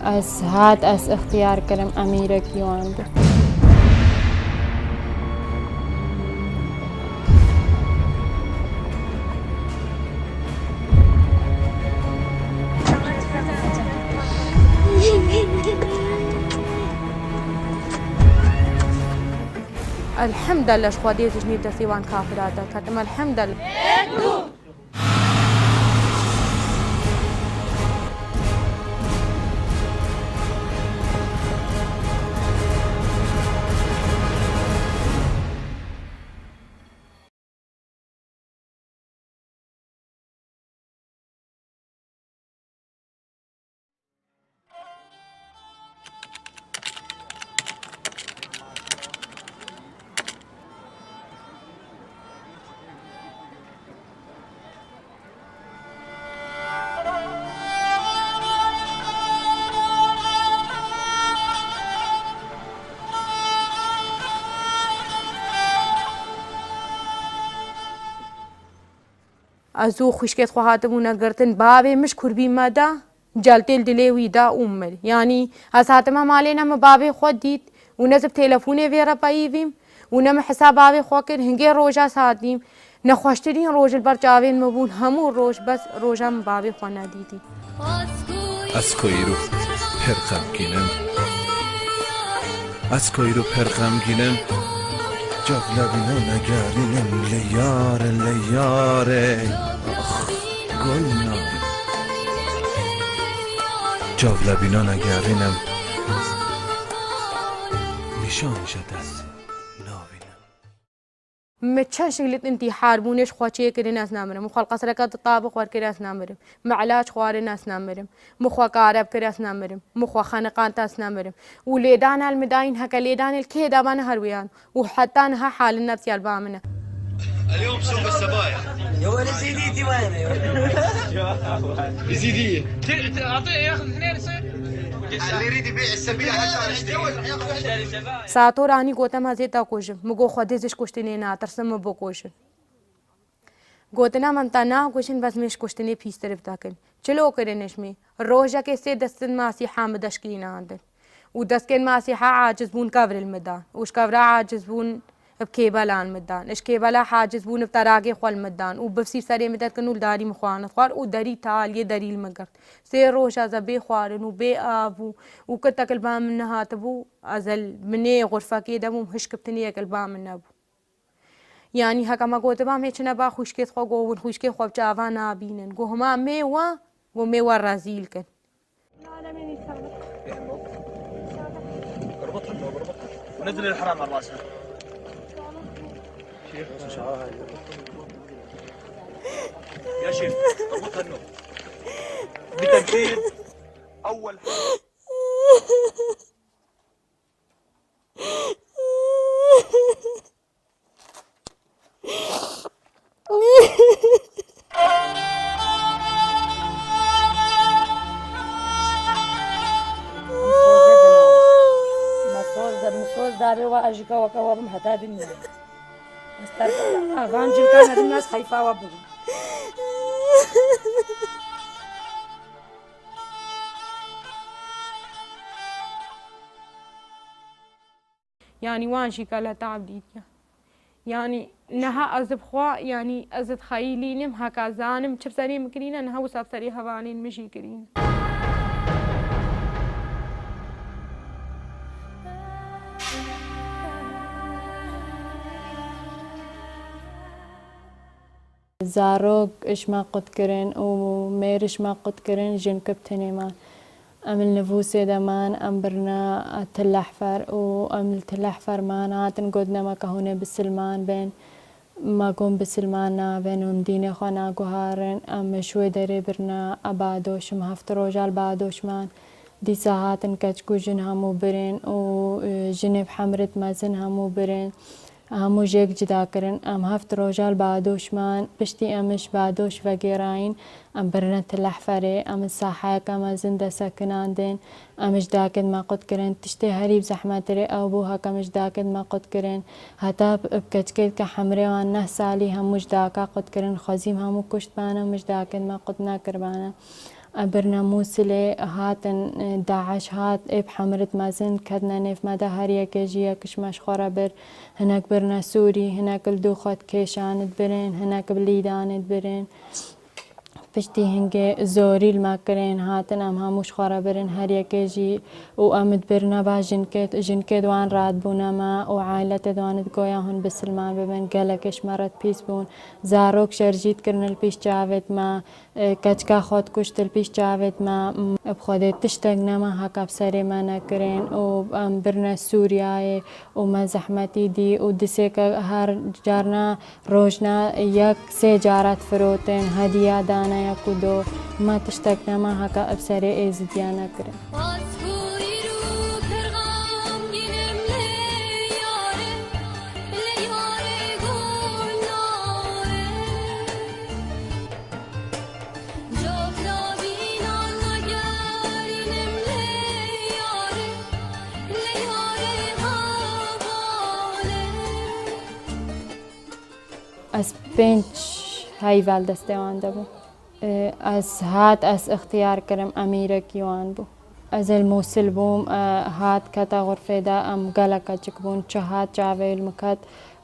از هات از اختیار کرم امیر کیواند. الحمد لله شخوادي تجني تسيوان كافرات كتم الحمد لله. ازو خوشكت خواتمونا قرتن بابي مش كربي مادا جالتل دليوي دا أمل يعني هساتما مالينا ما بابي خود ديت ونزب تلفوني فيرا بايفيم ونم حساب بابي خوكر هنگي روجا ساتيم نخوشترين روج البرجاوين مبون همو روج بس روجا بابي خوانا ديتي اسكويرو پرقم گینم اسكويرو پرقم گینم جاب لبینا نگرینم لیاره لیاره آخ گلنا جاب لبینا نگرینم نشان شدست ناوینم متشاش قلت انتي حاربونيش خواتشي كري ناس نامرم مخوال قصركات الطابق وار كري ناس نامرم معلاج خواري ناس نامرم مخوا كارب كري ناس نامرم مخوا خانقان تاس نامرم وليدان المداين هكا ليدان الكيدا بانا هرويان وحتى انها حال النفسي البامنه. اليوم سوق السبايا يا ولد زيديتي وين بزيدية اعطيه ياخذ اثنين يصير اللي يريد يبيع السبيعة عشان يشتري ساعتو راني قوتم هزيتا كوشم مگو خودزش كشتني نا ترسم بكوشن قوتنا منتنا كوشن بس مش كشتني فيس طرف تاكن چلو کرنش می روجا کے سے دستن ماسي حامد اشكينا عندن ودسكن ماسي عاجز بون كفر المدان وش كفر عاجز بون بكيبلان مدان اش كيبلا حاجز بون بتراقي خول مدان وبفسي سري مدت كنول داري مخوان خوار وداري تال يه داري المقر سي روجا زبي خوارن وبي ابو وكتك البام منها تبو ازل مني غرفه كده مو هشكبتني البام من ابو يعني هكا ما قلت بام هيك نبا خوشكيت خو قو خوشكي خو جافانا بينن قو هما ميوا وميوا رازيل كن اربطها ونزل الحرام على راسها يا شيخ اربطها النور بتنفيذ اول مسوز دابي واجيكا وكوابم حتى بالنار مسترقع غانجل كانت الناس خايفة وابهم يعني وانشي كلا تعبديت يعني نها أزب خوا يعني أزد خيلينم هكا زانم شبسري مكرينا نها وسابسري هوانين مشي كرين زاروق إيش ما قد كرن وميرش ما قد كرن جن كبتني ما أمل نفوسي دمان أمبرنا تلحفر وأمل تلحفر ماناتن قدنا ما كهوني بالسلمان بين ما قوم بالسلمان بينهم ديني خوانا قهارن أم شوي داري برنا أبادوش مهفت روجال بادوش مان دي ساعاتن كتشكو جن همو برين وجنب حمرت مازن همو برين همو جيك جدا کرن ام هفت روجال بعدوش مان پشتی امش بعدوش وگیراین ام برنت لحفره ام الساحاك ام زنده ساكنان دين امش داكد ما قد کرن تشتي هريب زحمة ري او بوها كمش داكد ما قد کرن هتا بكتكيد كحمري وان نه سالي هموش داكا قد کرن خزيم همو كشت بانا مش داكد ما قد ناكر بانا برنا موسلة هاتن داعش هات إب حمرت مازن كدنا نيف مادا هاريا كيجيا كشماش خورا بر هناك برنا سوري هناك الدوخات كيشاند برين هناك بليداند برين پشتی هنگه زوری الماکرین هاتن ام هموش خورا برن هر یکیجی و آمد برنا با جنکت دوان راد بونا ما و عائلت دوانت گویا هن بسلمان ببن گلکش مرد پیس بون زاروک شرجیت کرن الپیش جاوید ما کچکا خود کشت الپیش جاوید ما بخودت تشتگ نما هکاب سری ما نکرین و برنا سوریای و ما زحمتی دی و دسه که هر جارنا روزنا یک سه جارت فروتن هدیه دانه یکو دو ما تشتگ نما هکا ابسری ایزدیا نکرین از 5 هایوال دستیوانده بو از هات از اختیار کرم امیر کیوان بو از الموصل بوم هات کتا غرفه دا ام گلکا چکبون چه هات جاویل مکت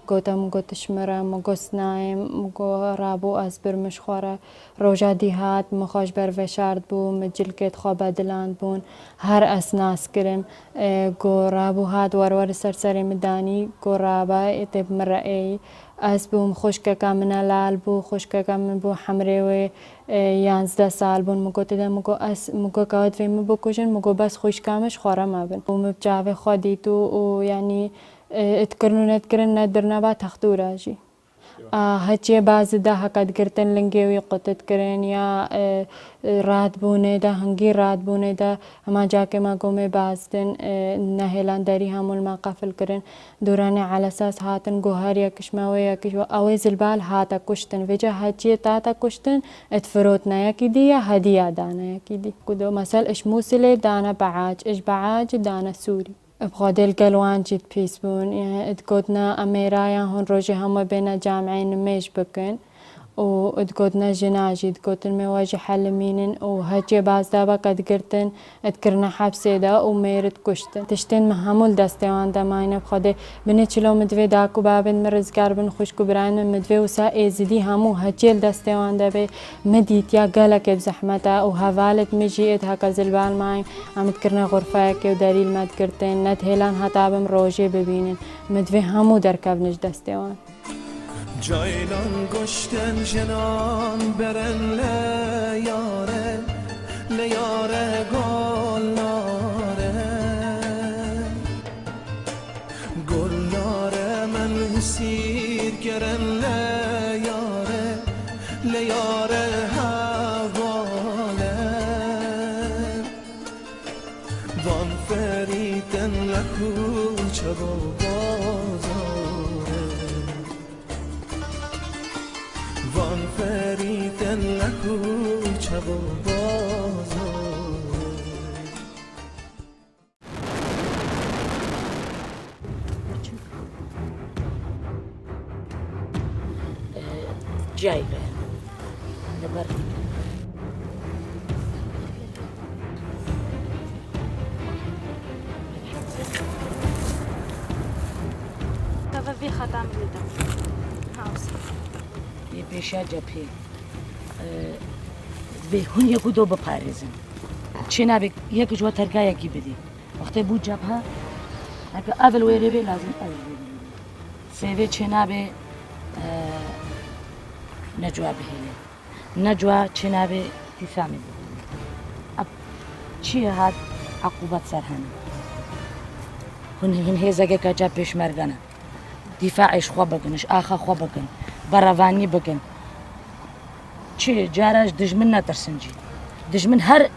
گوتم گوتش مرم مگوس نایم مگو رابو از برمش خوره روژا دی هات مخوش بر وشارد بو مجلکت خواب دلاند بون هر اسناس کرم گو رابو هات ورور سرسری مدانی گو رابا اتب مرئی از بوم خشک کامنا لال بو خشک کامن بو حمره و 11 سال بون مگو تده مگو اس مگو کود فیم بو کشن مگو بس خوش کامش خورا مابن بوم بجاوه خودی تو و یعنی اتكرن ندرنا با تختورا جي هچی باز ده حقد کرتن لنگیوی قطت کرن یا رات بونه ده هنگی رات بونه ده هما جاکه ما گومه بازدن نهلان داری همول ما قفل کرن دورانه على اساس هاتن گوهر یا کشماوی یا کشوا اویز البال هاتا کشتن وجا هچی تاتا کشتن اتفروتنا یکی دی یا هدیه دانا یکی دی کدو مثل اش موسله دانا بعاج اش بعاج دانا سوري بخادل قلوان جد بيس بون يعني اتقودنا أميرايا هون روجي هما بين جامعين ميش بكن و اتقودنا جناجي اتقودن مواجه حلمينن و هجي باز دابا قد قرتن اتكرنا حبسي دا و ميرت كشتن تشتن مهمول دستيوان دا ماينه بخاده بني چلو مدوي داكو بابن مرزگار بن خوشكو براين من مدوي وسا ايزدي همو هجي دستيوان دا بي مديت يا قالك بزحمتا و هوالت مجيت هكا زلبال ماي عم تكرنا غرفاك و دليل ما تكرتن ندهلان هتابم روجي ببينن مدوي همو دركبنش دستيوان جایلان گشتن جنان برن لیاره لیاره گلاره گلاره من حسیر کرن لیاره لیاره حواله وان فریتن لکوچه و وان فریدن لکوچه و بازار جايبه دبر كذا في ختام بلدم هاوس پیشا جبهه به هون یکو دو بپارزن چه نبی یک جوا ترکای کی بدی وقتی بود جبهه اگه اول ویره بی لازم اول ویره سوی چه نبی نجوا بهیله نجوا چه نبی تفهمی بود اب چی هاد عقوبت سرهن هون هیزگه که جب پیش مرگنه دفاعش خواب بکنش آخا خواب بکن براوانی بکن چی جارش دشمن نترسنجی دشمن هر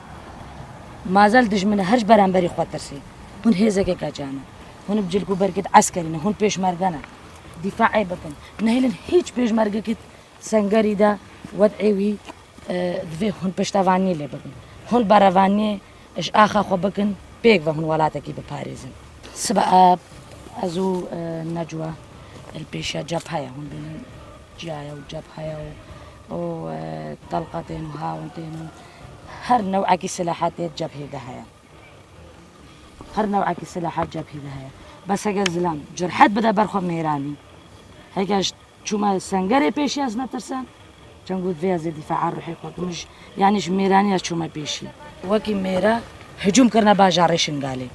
مازال دشمن هرش برانبری خود ترسی هون هیزگه که جانه هون بجلکو برکت عسکرینه هون پیش مرگنه دفاعی بکن نهیلن هیچ پیش مرگه که سنگری دا وضعی دوی هون پشتوانی لی بکن هون براوانی اش آخا خواب بکن بیگ و هون ولاتا کی بپاریزن سبعه ازو نجوا البيشة جبهة هون بين جاية وجبهة وطلقتين وهاونتين هر نوعك سلاحات جبهة دهيا هر نوعك سلاحات جبهة دهيا بس اگر زلام جرحت بده برخو ميراني هيكاش شوما سنگري بيشي از نترسن جنگود في از دفاع روحي خود مش يعني ميراني از شوما بيشي وكي ميرا هجوم کرنا باجار شنگالي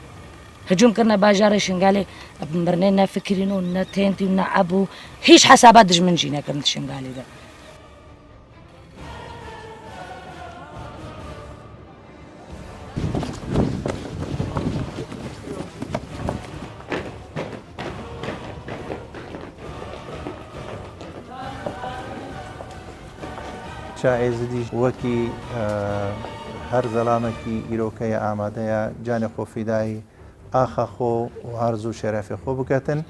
هجوم کرنا باجار شنگالي بمرنينا فكرينو نتينتي ونعبو هيش حسابات دج من جينا كرنت شنگالي ده شائزدی وەکی هەر زەڵامێکی ئیرۆکەیە ئامادەیە جانی خۆفیدایی ئاخە خۆ و هەرز و شەرەفی خۆ بکەتن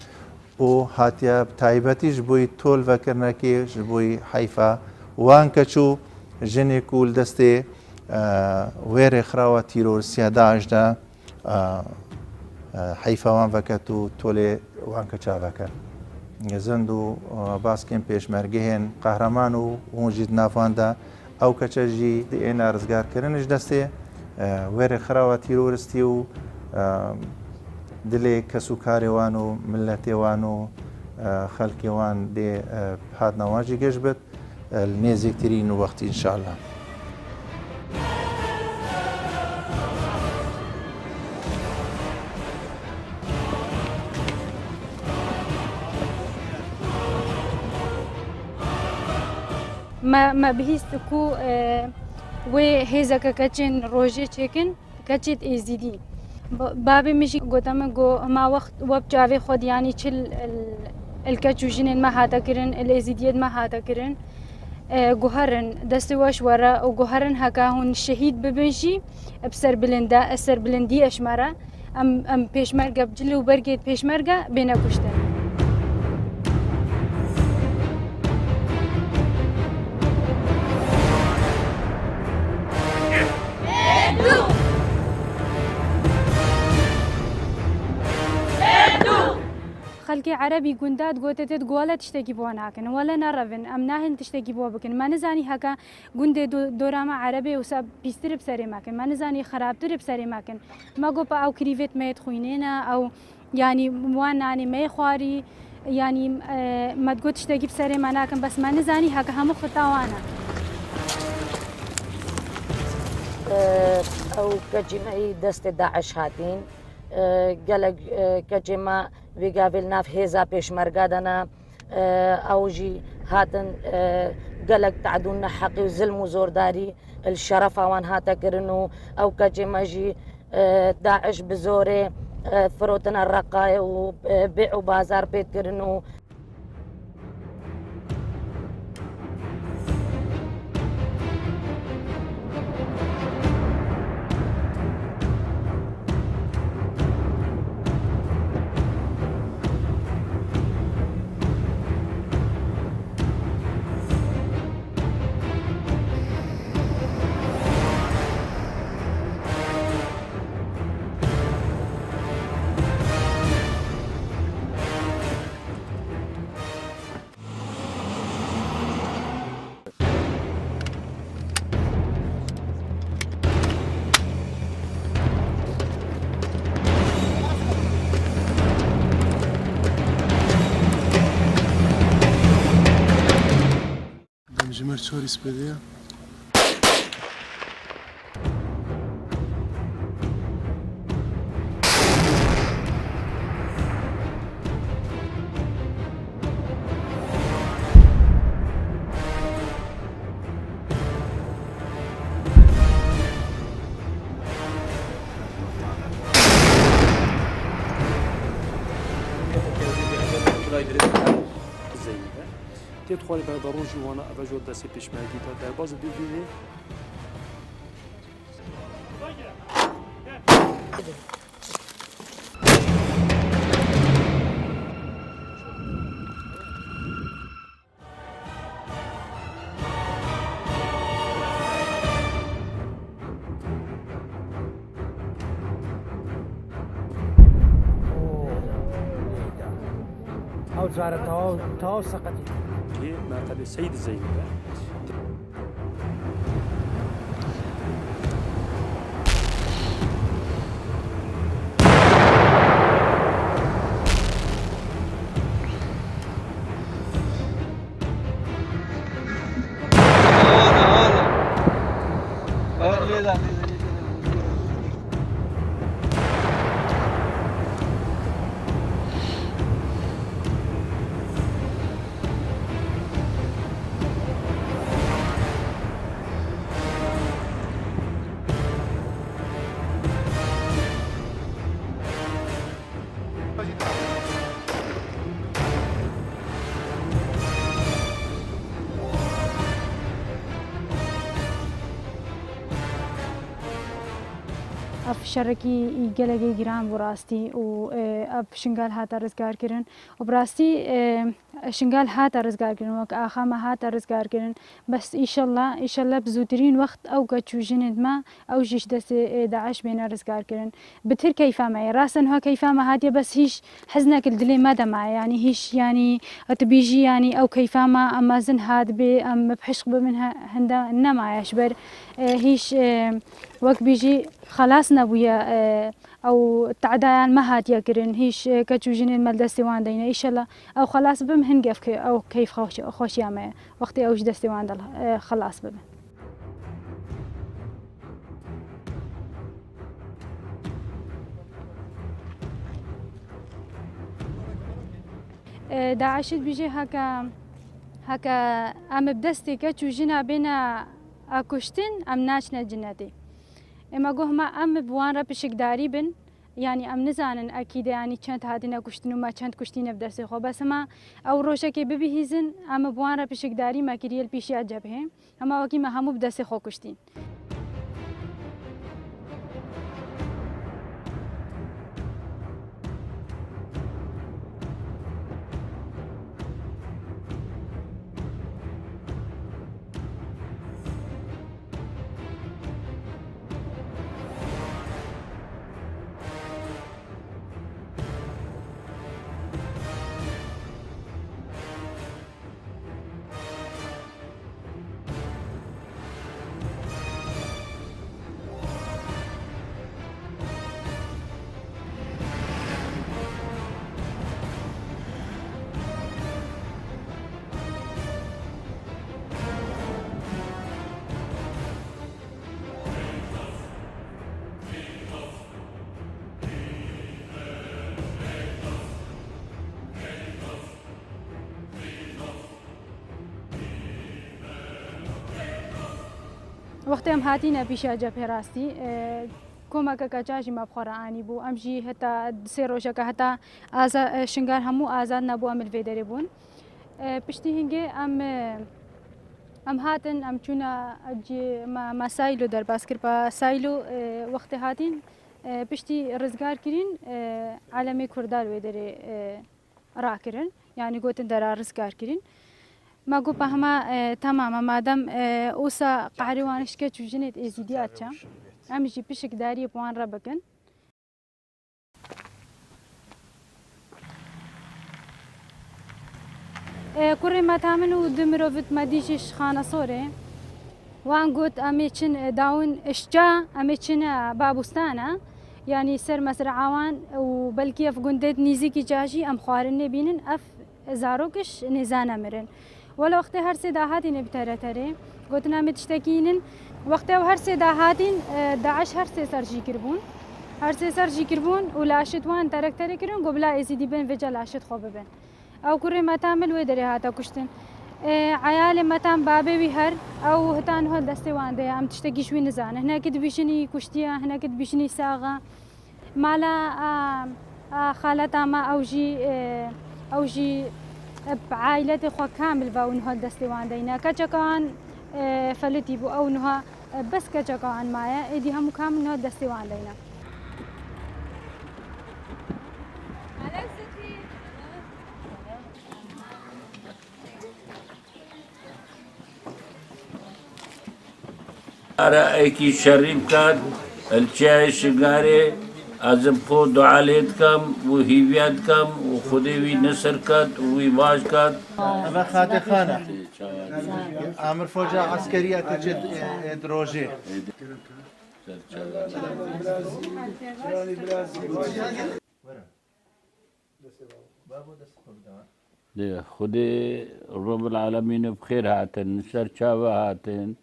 و هاتیە تایبەتیش بووی تۆلڤەکردنەکەش بووی حیفا وان کەچوو ژنێک و دەستێ وێرێ خراوە تیرۆرسیە داعشدا حیفاوان بکەت و تۆلێ وان کە چاوەکە زند و باسکێن پێشمەرگەهێن قەهرەمان و هۆژیت ناواندا ئەو کەچەژی ئێنا ڕزگارکردنش دەستێ وێرە خراوە تیرۆرستی و دلێ کەس و کارێوان و ملەتێوان و خەڵکێوان دێ هاتنەواژی گەشت بێت نێزێکترین و وەختی ئینشاءالله. ما بهیست کو و هیزا که کچین روزی چکن کچیت ایزیدی بابی میشی گفتم گو ما وقت وب جاوی خود یعنی چل الکچوجین ما هاتا کرن الازیدیت ما هاتا کرن گوهرن دست واش ورا و گوهرن هکا هون شهید ببنشی بسر بلندا سر بلندی اشمارا ام پیشمرگا بجلو برگیت پیشمرگا بینا کشتن. خلقي عربي قندات قوتت قولة تشتكي بوانا هاكن ولا نرفن ام ناهن تشتكي بوا بكن ما نزاني هكا قند دوراما عربي وساب بيستر بسري ماكن ما نزاني خرابتر بسري ماكن ما قوبا او كريفت ما يتخوينينا او يعني مواناني ما يخواري يعني ما تقول تشتكي بسري ماناكن بس ما نزاني هكا همو خطاوانا او كجمعي دست داعش هاتين قالك كجمع ويقابل ناف هيزا بيشمرقا دنا او جي هاتن قالك تعدونا حقي وظلم وزورداري الشرف وان هاتا كرنو او كجمع جي داعش بزوري فروتنا الرقاية وبيع وبازار بيت كرنو Jimmer Choris Pedia. تدخل بعد روجي وانا ابجو داسي بيشماكي تا باز بيجي او زارة تاو سقطت ما قال السيد الزينب اف شرکی گلگی گران براستی و اف شنگال هات رزگار کردن و براستی شنگال هات رزگار کردن وک آخام هات رزگار کردن بس إن شاء الله بزودرين وقت أو كتشوجين ما أو جيش دس داعش بين رزقار كرن بتر كيفا معي راسا هو كيفا ما هادية بس هيش حزنك الدلي ماذا معي يعني هيش يعني تبيجي يعني أو كيفا ما أما زن هاد بي أم بحشق منها هندا نما يشبر هيش وقت بيجي خلاص نبويا أو تعدان ما هات يكرن هيش كتشوجين المدرسة وان دينا إن شاء الله أو خلاص بم هنقف أو كيف خوش يامي وقتي أوج دستي وان دل خلاص بم داعش بيجي هكا أم بدستي كتشوجينا بينا أكشتن أم ناشنا جناتي اما گوه ما ام بوان را پشکداری بن يعني ام نزانن اكيد يعني چند هادينا كشتنو ما چند كشتينا بدرسي خو بس ما او روشه كي ببيهزن ام بوان را پشکداری ما كريل بيشي اجبه اما وكي ما همو بدرسي خو كشتين وقتی ام هاتینا پیش جبهه راستی کمک کجاجی ما بخورانی بو امجی حتی سیروشه که حتی آزاد شنگار همو آزاد نبو عمل ویدری بون پشتی هنگه ام هاتن ام چونا اجی ما سایلو در باس کر با سایلو وقت هاتین پشتی رزگار کرین عالمی کردار ویدری را کرن یعنی گوتن در رزگار کرین ما قو بهما تماما مادام اوسا قهروانش که چوجنت ازیدیات چم امجی پیشک داری بوان را بکن كوري ما تعملوا دمروفت ما ديجيش خانة صورة وان قلت أميتشن داون إشجا أميتشن بابوستانا يعني سر مزرعوان وبلكي أف قندت نيزيكي جاجي أم خوارن بينن أف زاروكش نزانا مرن ولا وقت هر سي داهاتين بترتري قلت نامي تشتكينن وقت هر سي داهاتين داعش هر سي سرجي كربون هر سي سرجي كربون ولاشت وان تركتري كرون قبلا ازيدي بين فجا لاشت خوب بين او كوري ما تعمل ويدري هاتا كشتن عيالي ما تعمل بابي ويهر او هتان هول دستي وان دي ام تشتكي شوي نزان هنا كد بيشني كشتيا هنا كد بيشني ساغا مالا خالتا ما اوجي بعائلتي خو كامل باون هول دستي وان دينا كجكان فلتي بو او نها بس كجكان مايا ايدي هم كامل هول دستي وان دينا رأيكي شريم كان الشاي شجاري أزم خو دعاليت كم وهيبيات كم وخديوي نصر كات ويباش كات أما خاتي خانة عامر فوجا عسكرية تجد دروجي خدي رب العالمين بخير هاتن نصر شابا هاتن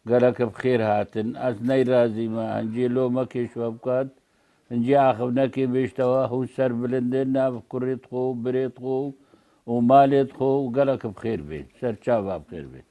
گەلەکە بخێر هاتن ئەس نەیرازیمە هەنجێ لۆ مەکێشوە بکات هەنجێ ئاخف نەکێ بێشتەوە هەو سەر بلندێن ناو کوڕێت خۆ و برێت خۆ و مالێت خۆ و گەلەکە بخێر بێت سەرچاوا بخێر بێت